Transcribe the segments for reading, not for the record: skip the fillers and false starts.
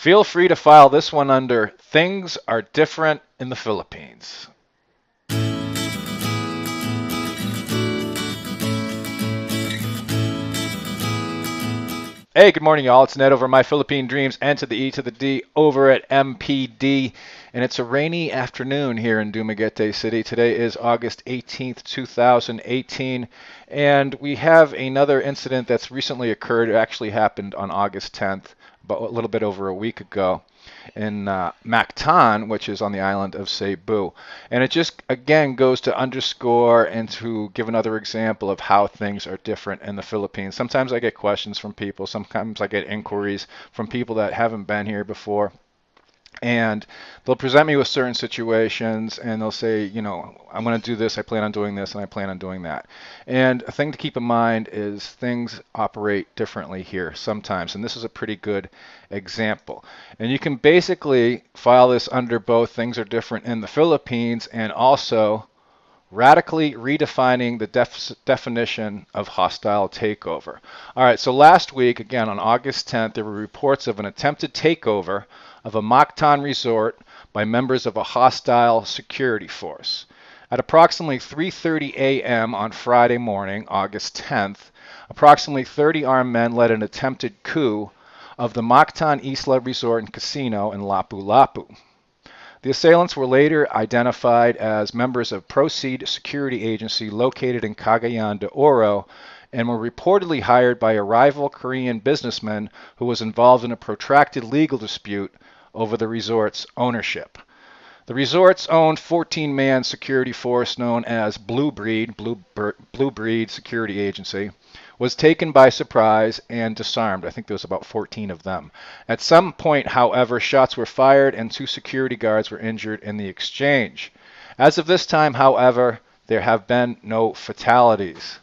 Feel free to file this one under Things Are Different in the Philippines. Hey, good morning, y'all. It's Ned over My Philippine Dreams, N to the E to the D over at MPD. And it's a rainy afternoon here in Dumaguete City. Today is August 18th, 2018. And we have another incident that's recently occurred. It actually happened on August 10th, about a little bit over a week ago, in Mactan, which is on the island of Cebu. And it just, again, goes to underscore and to give another example of how things are different in the Philippines. Sometimes I get questions from people. Sometimes I get inquiries from people that haven't been here before. And they'll present me with certain situations and they'll say, you know, I'm going to do this, I plan on doing this, and I plan on doing that. And a thing to keep in mind is things operate differently here sometimes. And this is a pretty good example. And you can basically file this under both things are different in the Philippines and also radically redefining the definition of hostile takeover. All right, so last week, again on August 10th, there were reports of an attempted takeover of a Mactan resort by members of a hostile security force. At approximately 3:30 a.m. on Friday morning, August 10th, approximately 30 armed men led an attempted coup of the Mactan Isla Resort and Casino in Lapu-Lapu. The assailants were later identified as members of Proceed Security Agency located in Cagayan de Oro and were reportedly hired by a rival Korean businessman who was involved in a protracted legal dispute over the resort's ownership. The resort's own 14-man security force known as Blue Breed Security Agency was taken by surprise and disarmed. I think there was about 14 of them. At some point, however, shots were fired and 2 security guards were injured in the exchange. As of this time, however, there have been no fatalities.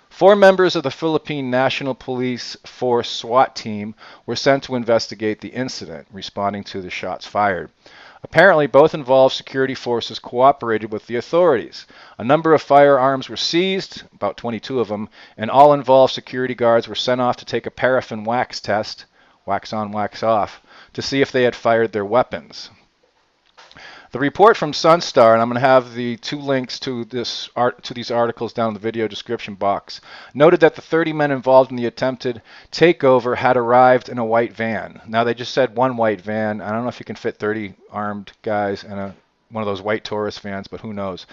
4 members of the Philippine National Police Force SWAT team were sent to investigate the incident, responding to the shots fired. Apparently, both involved security forces cooperated with the authorities. A number of firearms were seized, about 22 of them, and all involved security guards were sent off to take a paraffin wax test, wax on, wax off, to see if they had fired their weapons. The report from Sunstar, and I'm going to have the 2 links to these articles down in the video description box, noted that the 30 men involved in the attempted takeover had arrived in a white van. Now, they just said one white van. I don't know if you can fit 30 armed guys in one of those white tourist vans, but who knows.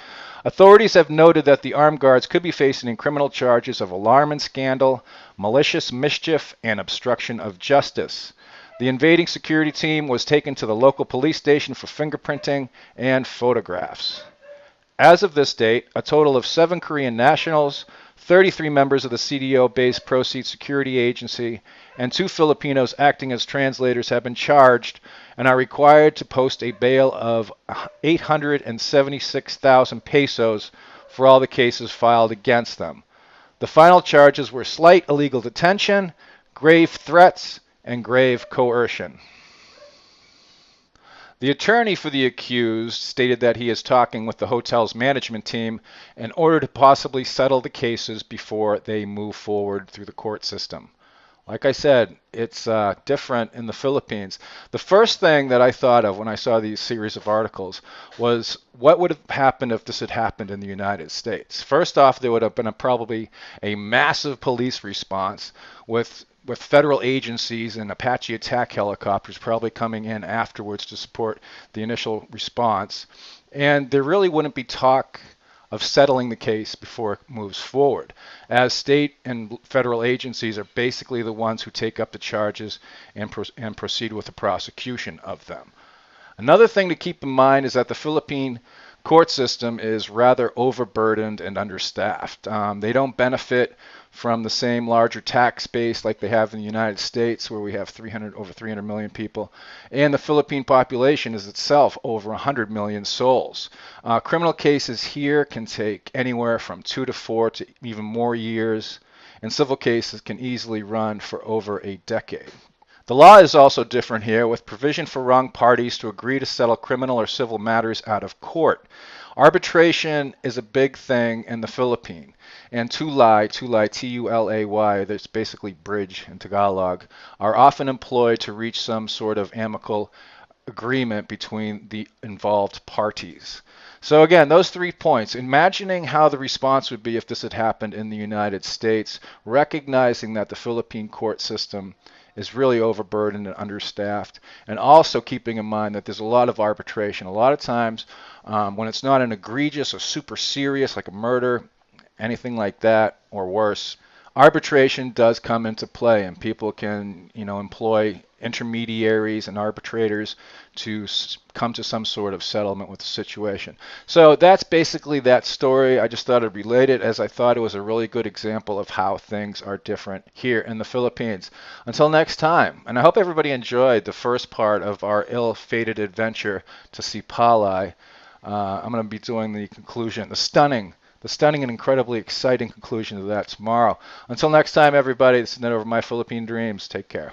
Authorities have noted that the armed guards could be facing criminal charges of alarm and scandal, malicious mischief, and obstruction of justice. The invading security team was taken to the local police station for fingerprinting and photographs. As of this date, a total of 7 Korean nationals, 33 members of the CDO-based Proceed Security Agency, and 2 Filipinos acting as translators have been charged and are required to post a bail of 876,000 pesos for all the cases filed against them. The final charges were slight illegal detention, grave threats, and grave coercion. The attorney for the accused stated that he is talking with the hotel's management team in order to possibly settle the cases before they move forward through the court system. Like I said, it's different in the Philippines. The first thing that I thought of when I saw these series of articles was what would have happened if this had happened in the United States. First off, there would have been probably a massive police response with federal agencies and Apache attack helicopters probably coming in afterwards to support the initial response. And there really wouldn't be talk of settling the case before it moves forward, as state and federal agencies are basically the ones who take up the charges and proceed with the prosecution of them. Another thing to keep in mind is that the Philippine court system is rather overburdened and understaffed. They don't benefit from the same larger tax base like they have in the United States, where we have over 300 million people, and the Philippine population is itself over 100 million souls. Criminal cases here can take anywhere from 2 to 4 to even more years, and civil cases can easily run for over a decade. The law is also different here, with provision for wrong parties to agree to settle criminal or civil matters out of court. Arbitration is a big thing in the Philippines. And tulay, Tulay, that's basically bridge in Tagalog, are often employed to reach some sort of amicable agreement between the involved parties. So again, those 3 points, imagining how the response would be if this had happened in the United States, recognizing that the Philippine court system is really overburdened and understaffed, and also keeping in mind that there's a lot of arbitration. A lot of times, when it's not an egregious or super serious, like a murder, anything like that, or worse, arbitration does come into play, and people can, employ intermediaries and arbitrators to come to some sort of settlement with the situation. So that's basically that story. I just thought I'd relate it, as I thought it was a really good example of how things are different here in the Philippines. Until next time, and I hope everybody enjoyed the first part of our ill-fated adventure to see Palay. I'm going to be doing the conclusion, the stunning and incredibly exciting conclusion to that tomorrow. Until next time, everybody, this is Ned over My Philippine Dreams. Take care.